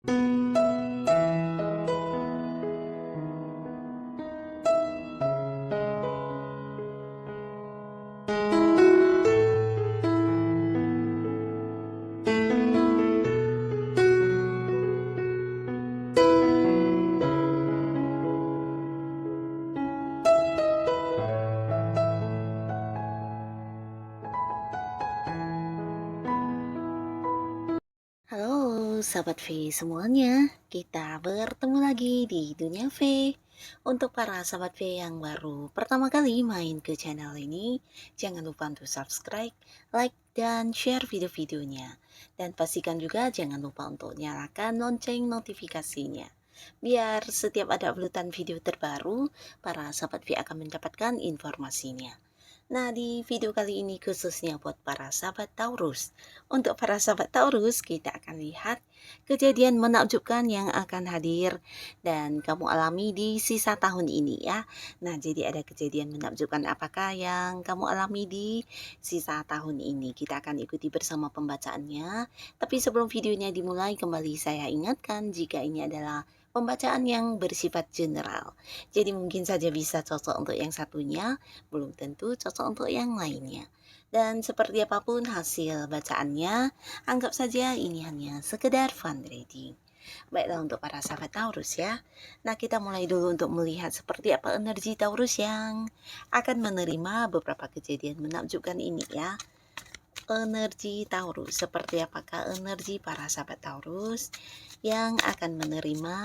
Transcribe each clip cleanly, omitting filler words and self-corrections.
Halo sahabat V semuanya, kita bertemu lagi di Dunia V. Untuk para sahabat V yang baru pertama kali main ke channel ini, jangan lupa untuk subscribe, like, dan share video-videonya. Dan pastikan juga jangan lupa untuk nyalakan lonceng notifikasinya. Biar setiap ada uploadan video terbaru, para sahabat V akan mendapatkan informasinya. Nah, di video kali ini khususnya buat para sahabat Taurus. Untuk para sahabat Taurus, kita akan lihat kejadian menakjubkan yang akan hadir dan kamu alami di sisa tahun ini ya. Nah, jadi ada kejadian menakjubkan apakah yang kamu alami di sisa tahun ini? Kita akan ikuti bersama pembacaannya. Tapi sebelum videonya dimulai, kembali saya ingatkan jika ini adalah pembacaan yang bersifat general. Jadi mungkin saja bisa cocok untuk yang satunya, belum tentu cocok untuk yang lainnya. Dan seperti apapun hasil bacaannya, anggap saja ini hanya sekedar fun reading. Baiklah untuk para sahabat Taurus ya. Nah, kita mulai dulu untuk melihat seperti apa energi Taurus yang akan menerima beberapa kejadian menakjubkan ini ya. Energi Taurus, seperti apakah energi para sahabat Taurus yang akan menerima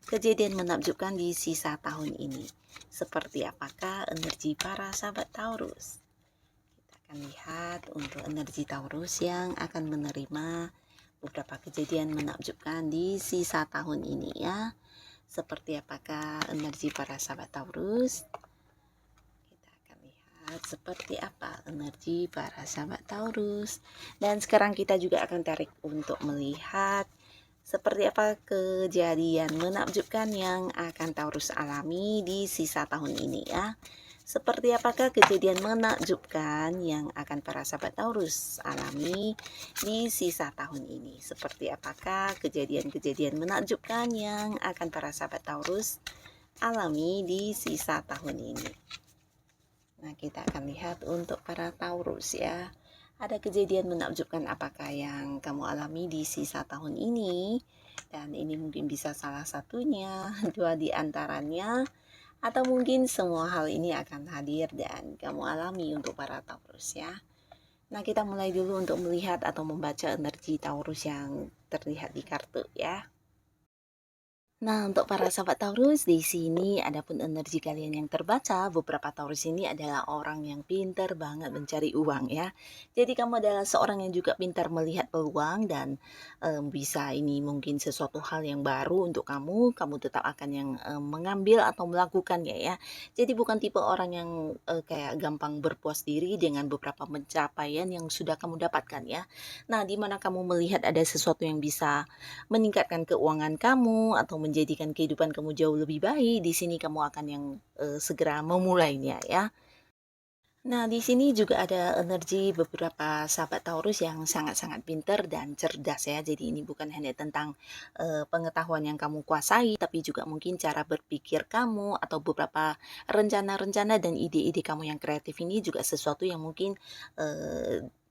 kejadian menakjubkan di sisa tahun ini? Seperti apakah energi para sahabat Taurus? Kita akan lihat untuk energi Taurus yang akan menerima beberapa kejadian menakjubkan di sisa tahun ini ya. Seperti apakah energi para sahabat Taurus? Kita akan lihat seperti apa energi para sahabat Taurus. Dan sekarang kita juga akan tarik untuk melihat seperti apa kejadian menakjubkan yang akan Taurus alami di sisa tahun ini ya. Seperti apakah kejadian menakjubkan yang akan para sahabat Taurus alami di sisa tahun ini? Seperti apakah kejadian-kejadian menakjubkan yang akan para sahabat Taurus alami di sisa tahun ini? Nah, kita akan lihat untuk para Taurus ya. Ada kejadian menakjubkan apakah yang kamu alami di sisa tahun ini? Dan ini mungkin bisa salah satunya, dua di antaranya, atau mungkin semua hal ini akan hadir dan kamu alami untuk para Taurus ya. Nah, kita mulai dulu untuk melihat atau membaca energi Taurus yang terlihat di kartu ya. Nah, untuk para sahabat Taurus, di sini adapun energi kalian yang terbaca, beberapa Taurus ini adalah orang yang pintar banget mencari uang ya. Jadi kamu adalah seorang yang juga pintar melihat peluang dan bisa ini mungkin sesuatu hal yang baru untuk kamu tetap akan yang mengambil atau melakukannya ya. Jadi bukan tipe orang yang kayak gampang berpuas diri dengan beberapa pencapaian yang sudah kamu dapatkan ya. Nah, di mana kamu melihat ada sesuatu yang bisa meningkatkan keuangan kamu atau menjadikan kehidupan kamu jauh lebih baik, di sini kamu akan yang segera memulainya ya. Nah, di sini juga ada energi beberapa sahabat Taurus yang sangat-sangat pintar dan cerdas ya. Jadi ini bukan hanya tentang pengetahuan yang kamu kuasai, tapi juga mungkin cara berpikir kamu atau beberapa rencana-rencana dan ide-ide kamu yang kreatif ini juga sesuatu yang mungkin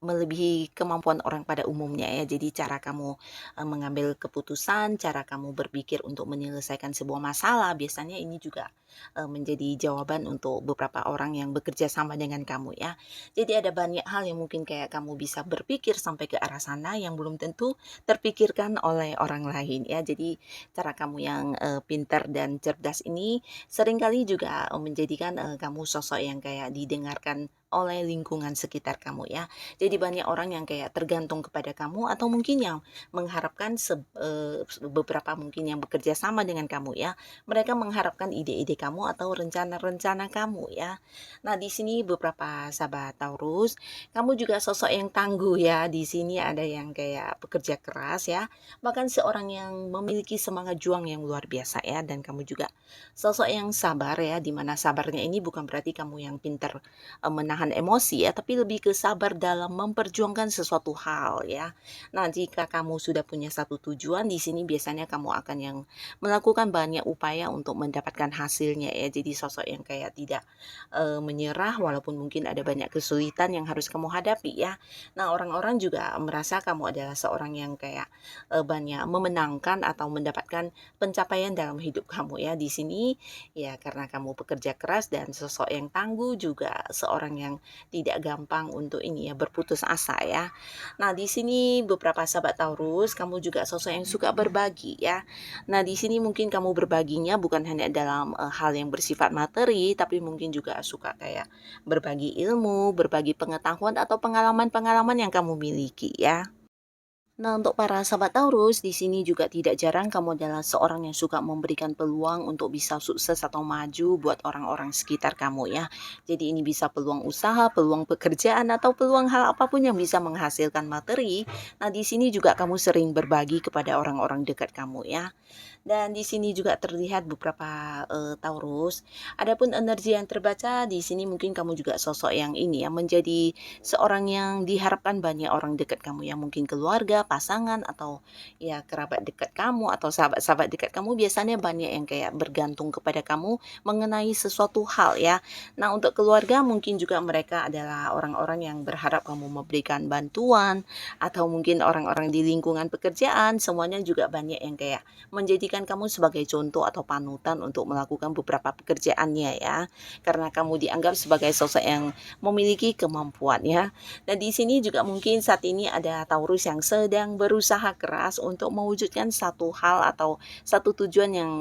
melebihi kemampuan orang pada umumnya ya. Jadi cara kamu mengambil keputusan, cara kamu berpikir untuk menyelesaikan sebuah masalah, biasanya ini juga menjadi jawaban untuk beberapa orang yang bekerja sama dengan kamu ya. Jadi ada banyak hal yang mungkin kayak kamu bisa berpikir sampai ke arah sana yang belum tentu terpikirkan oleh orang lain ya. Jadi cara kamu yang pintar dan cerdas ini seringkali juga menjadikan kamu sosok yang kayak didengarkan oleh lingkungan sekitar kamu ya. Jadi banyak orang yang kayak tergantung kepada kamu atau mungkin yang mengharapkan beberapa mungkin yang bekerja sama dengan kamu ya. Mereka mengharapkan ide-ide kamu atau rencana-rencana kamu ya. Nah, di sini beberapa sahabat Taurus, kamu juga sosok yang tangguh ya. Di sini ada yang kayak pekerja keras ya. Bahkan seorang yang memiliki semangat juang yang luar biasa ya, dan kamu juga sosok yang sabar ya, dimana sabarnya ini bukan berarti kamu yang pintar menahan menahan emosi ya, tapi lebih ke sabar dalam memperjuangkan sesuatu hal ya. Nah, jika kamu sudah punya satu tujuan, di sini biasanya kamu akan yang melakukan banyak upaya untuk mendapatkan hasilnya ya. Jadi sosok yang kayak tidak menyerah walaupun mungkin ada banyak kesulitan yang harus kamu hadapi ya. Nah, orang-orang juga merasa kamu adalah seorang yang kayak banyak memenangkan atau mendapatkan pencapaian dalam hidup kamu ya. Di sini ya karena kamu pekerja keras dan sosok yang tangguh, juga seorang yang tidak gampang untuk ini ya berputus asa ya. Nah, di sini beberapa sahabat Taurus, kamu juga sosok yang suka berbagi ya. Nah, di sini mungkin kamu berbaginya bukan hanya dalam hal yang bersifat materi, tapi mungkin juga suka kayak berbagi ilmu, berbagi pengetahuan atau pengalaman-pengalaman yang kamu miliki ya. Nah, untuk para sahabat Taurus, di sini juga tidak jarang kamu adalah seorang yang suka memberikan peluang untuk bisa sukses atau maju buat orang-orang sekitar kamu ya. Jadi ini bisa peluang usaha, peluang pekerjaan, atau peluang hal apapun yang bisa menghasilkan materi. Nah, di sini juga kamu sering berbagi kepada orang-orang dekat kamu ya. Dan di sini juga terlihat beberapa Taurus. Adapun energi yang terbaca di sini mungkin kamu juga sosok yang ini ya, menjadi seorang yang diharapkan banyak orang dekat kamu ya, mungkin keluarga, pasangan, atau ya kerabat dekat kamu atau sahabat-sahabat dekat kamu biasanya banyak yang kayak bergantung kepada kamu mengenai sesuatu hal ya. Nah, untuk keluarga mungkin juga mereka adalah orang-orang yang berharap kamu memberikan bantuan atau mungkin orang-orang di lingkungan pekerjaan, semuanya juga banyak yang kayak menjadikan kamu sebagai contoh atau panutan untuk melakukan beberapa pekerjaannya ya. Karena kamu dianggap sebagai sosok yang memiliki kemampuan ya. Dan di sini juga mungkin saat ini ada Taurus yang sedang berusaha keras untuk mewujudkan satu hal atau satu tujuan yang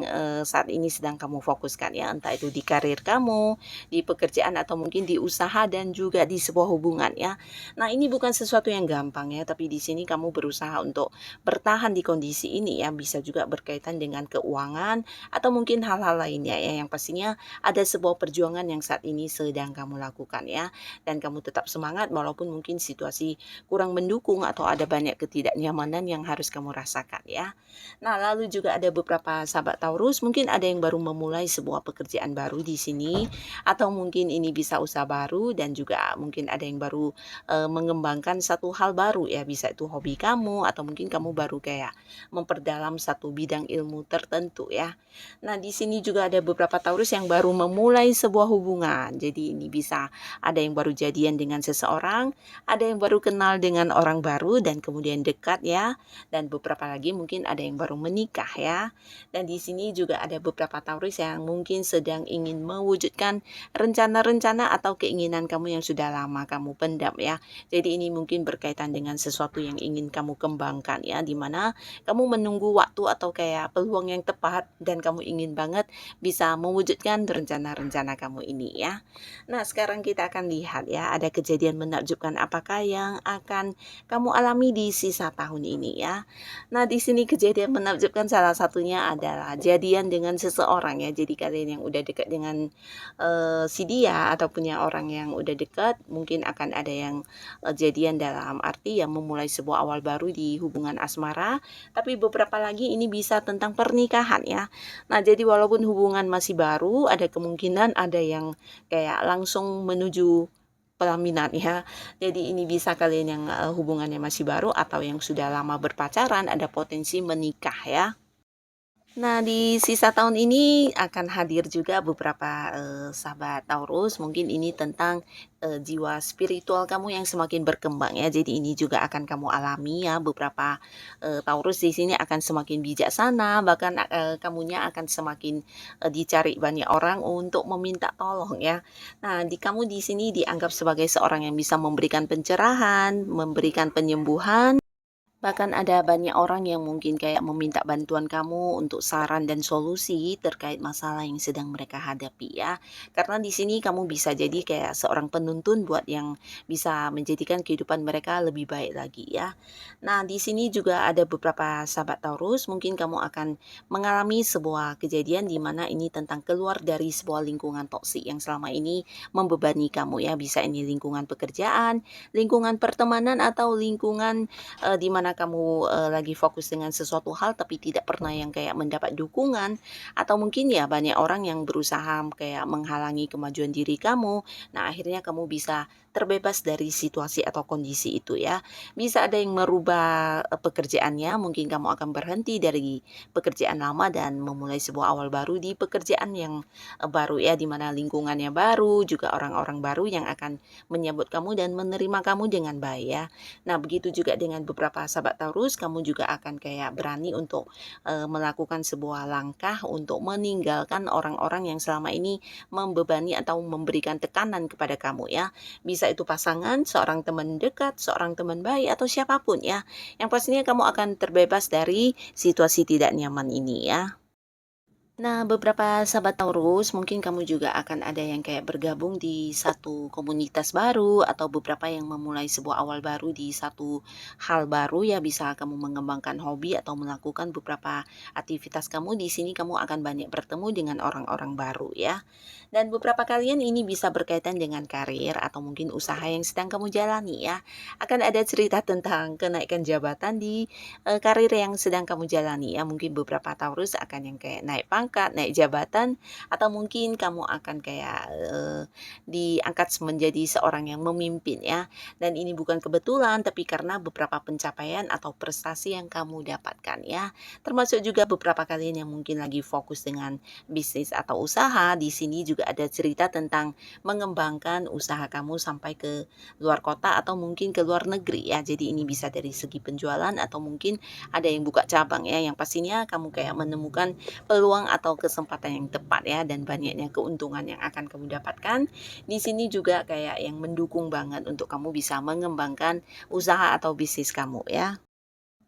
saat ini sedang kamu fokuskan ya, entah itu di karir kamu, di pekerjaan atau mungkin di usaha dan juga di sebuah hubungan ya. Nah, ini bukan sesuatu yang gampang ya, tapi di sini kamu berusaha untuk bertahan di kondisi ini ya, bisa juga berkaitan dengan keuangan atau mungkin hal-hal lainnya ya, yang pastinya ada sebuah perjuangan yang saat ini sedang kamu lakukan ya, dan kamu tetap semangat walaupun mungkin situasi kurang mendukung atau ada banyak ketidaknyamanan yang harus kamu rasakan ya. Nah, lalu juga ada beberapa sahabat Taurus, mungkin ada yang baru memulai sebuah pekerjaan baru di sini atau mungkin ini bisa usaha baru, dan juga mungkin ada yang baru mengembangkan satu hal baru ya, bisa itu hobi kamu atau mungkin kamu baru kayak memperdalam satu bidang ilmu tertentu ya. Nah, di sini juga ada beberapa Taurus yang baru memulai sebuah hubungan. Jadi ini bisa ada yang baru jadian dengan seseorang, ada yang baru kenal dengan orang baru dan kemudian dekat ya, dan beberapa lagi mungkin ada yang baru menikah ya. Dan di sini juga ada beberapa Taurus yang mungkin sedang ingin mewujudkan rencana-rencana atau keinginan kamu yang sudah lama kamu pendam ya. Jadi ini mungkin berkaitan dengan sesuatu yang ingin kamu kembangkan ya, di mana kamu menunggu waktu atau kayak peluang yang tepat dan kamu ingin banget bisa mewujudkan rencana-rencana kamu ini ya. Nah, sekarang kita akan lihat ya, ada kejadian menakjubkan apakah yang akan kamu alami di sisa tahun ini ya. Nah, di sini kejadian menakjubkan salah satunya adalah jadian dengan seseorang ya. Jadi kalian yang udah dekat dengan si dia atau punya orang yang udah dekat, mungkin akan ada yang jadian dalam arti yang memulai sebuah awal baru di hubungan asmara, tapi beberapa lagi ini bisa tentang pernikahan ya. Nah, jadi walaupun hubungan masih baru, ada kemungkinan ada yang kayak langsung menuju pelaminan ya. Jadi ini bisa kalian yang hubungannya masih baru atau yang sudah lama berpacaran, ada potensi menikah ya. Nah, di sisa tahun ini akan hadir juga beberapa sahabat Taurus, mungkin ini tentang jiwa spiritual kamu yang semakin berkembang ya. Jadi ini juga akan kamu alami ya, beberapa Taurus di sini akan semakin bijaksana, bahkan kamunya akan semakin dicari banyak orang untuk meminta tolong ya. Nah, kamu di sini dianggap sebagai seorang yang bisa memberikan pencerahan, memberikan penyembuhan. Bahkan ada banyak orang yang mungkin kayak meminta bantuan kamu untuk saran dan solusi terkait masalah yang sedang mereka hadapi ya. Karena di sini kamu bisa jadi kayak seorang penuntun buat yang bisa menjadikan kehidupan mereka lebih baik lagi ya. Nah, di sini juga ada beberapa sahabat Taurus, mungkin kamu akan mengalami sebuah kejadian di mana ini tentang keluar dari sebuah lingkungan toksik yang selama ini membebani kamu ya. Bisa ini lingkungan pekerjaan, lingkungan pertemanan atau lingkungan di mana karena kamu, lagi fokus dengan sesuatu hal tapi tidak pernah yang kayak mendapat dukungan, atau mungkin ya banyak orang yang berusaha kayak menghalangi kemajuan diri kamu. Nah, akhirnya kamu bisa terbebas dari situasi atau kondisi itu ya. Bisa ada yang merubah, pekerjaannya, mungkin kamu akan berhenti dari pekerjaan lama dan memulai sebuah awal baru di pekerjaan yang, baru ya, di mana lingkungannya baru, juga orang-orang baru yang akan menyambut kamu dan menerima kamu dengan baik ya. Nah, begitu juga dengan beberapa sahabat Taurus, kamu juga akan kayak berani untuk, melakukan sebuah langkah untuk meninggalkan orang-orang yang selama ini membebani atau memberikan tekanan kepada kamu ya. Bisa itu pasangan, seorang teman dekat, seorang teman baik, atau siapapun ya. Yang pastinya kamu akan terbebas dari situasi tidak nyaman ini ya. Nah, beberapa sahabat Taurus, mungkin kamu juga akan ada yang kayak bergabung di satu komunitas baru atau beberapa yang memulai sebuah awal baru di satu hal baru ya, bisa kamu mengembangkan hobi atau melakukan beberapa aktivitas kamu. Di sini kamu akan banyak bertemu dengan orang-orang baru ya. Dan beberapa kalian ini bisa berkaitan dengan karir atau mungkin usaha yang sedang kamu jalani ya. Akan ada cerita tentang kenaikan jabatan di karir yang sedang kamu jalani ya. Mungkin beberapa Taurus akan yang kayak naik pangkat, naik jabatan, atau mungkin kamu akan kayak, diangkat menjadi seorang yang memimpin ya. Dan ini bukan kebetulan, tapi karena beberapa pencapaian atau prestasi yang kamu dapatkan ya. Termasuk juga beberapa kalian yang mungkin lagi fokus dengan bisnis atau usaha, di sini juga ada cerita tentang mengembangkan usaha kamu sampai ke luar kota atau mungkin ke luar negeri ya. Jadi ini bisa dari segi penjualan atau mungkin ada yang buka cabang ya, yang pastinya kamu kayak menemukan peluang atau kesempatan yang tepat ya, dan banyaknya keuntungan yang akan kamu dapatkan. Di sini juga kayak yang mendukung banget untuk kamu bisa mengembangkan usaha atau bisnis kamu ya.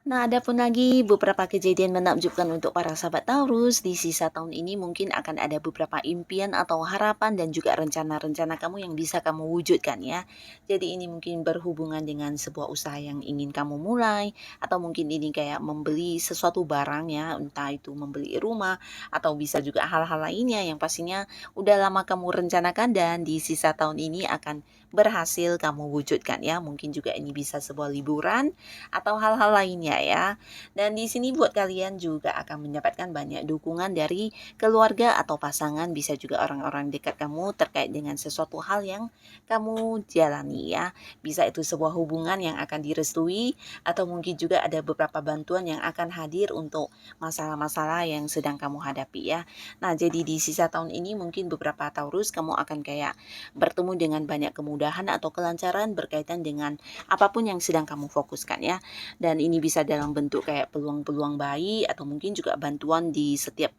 Nah, ada pun lagi beberapa kejadian menakjubkan untuk para sahabat Taurus. Di sisa tahun ini mungkin akan ada beberapa impian atau harapan dan juga rencana-rencana kamu yang bisa kamu wujudkan ya. Jadi ini mungkin berhubungan dengan sebuah usaha yang ingin kamu mulai, atau mungkin ini kayak membeli sesuatu barang ya, entah itu membeli rumah atau bisa juga hal-hal lainnya yang pastinya udah lama kamu rencanakan dan di sisa tahun ini akan berhasil kamu wujudkan ya. Mungkin juga ini bisa sebuah liburan atau hal-hal lainnya ya. Dan di sini buat kalian juga akan mendapatkan banyak dukungan dari keluarga atau pasangan, bisa juga orang-orang dekat kamu terkait dengan sesuatu hal yang kamu jalani ya. Bisa itu sebuah hubungan yang akan direstui, atau mungkin juga ada beberapa bantuan yang akan hadir untuk masalah-masalah yang sedang kamu hadapi ya. Nah, jadi di sisa tahun ini mungkin beberapa Taurus kamu akan kayak bertemu dengan banyak kemudahan atau kelancaran berkaitan dengan apapun yang sedang kamu fokuskan ya. Dan ini bisa dalam bentuk kayak peluang-peluang bayi, atau mungkin juga bantuan di setiap,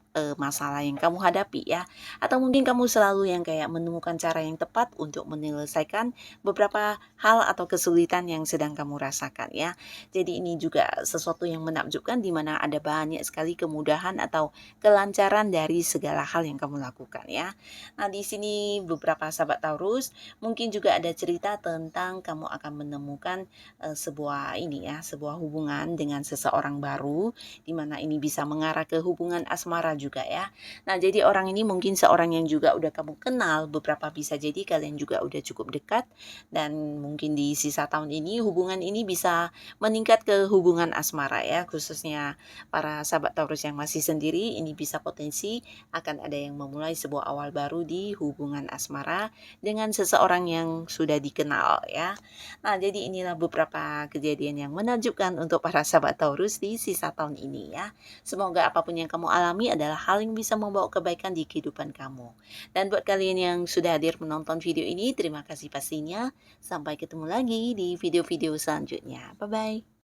masalah yang kamu hadapi ya. Atau mungkin kamu selalu yang kayak menemukan cara yang tepat untuk menyelesaikan beberapa hal atau kesulitan yang sedang kamu rasakan ya. Jadi ini juga sesuatu yang menakjubkan, di mana ada banyak sekali kemudahan atau kelancaran dari segala hal yang kamu lakukan ya. Nah, di sini beberapa sahabat Taurus mungkin juga ada cerita tentang kamu akan menemukan sebuah ini ya, sebuah hubungan dengan seseorang baru, di mana ini bisa mengarah ke hubungan asmara juga ya. Nah, jadi orang ini mungkin seorang yang juga udah kamu kenal, beberapa bisa jadi kalian juga udah cukup dekat, dan mungkin di sisa tahun ini hubungan ini bisa meningkat ke hubungan asmara ya, khususnya para sahabat Taurus yang masih sendiri, ini bisa potensi akan ada yang memulai sebuah awal baru di hubungan asmara dengan seseorang yang sudah dikenal ya. Nah, jadi inilah beberapa kejadian yang menakjubkan untuk para sahabat Taurus di sisa tahun ini ya. Semoga apapun yang kamu alami adalah hal yang bisa membawa kebaikan di kehidupan kamu. Dan buat kalian yang sudah hadir menonton video ini, terima kasih pastinya. Sampai ketemu lagi di video-video selanjutnya. Bye-bye.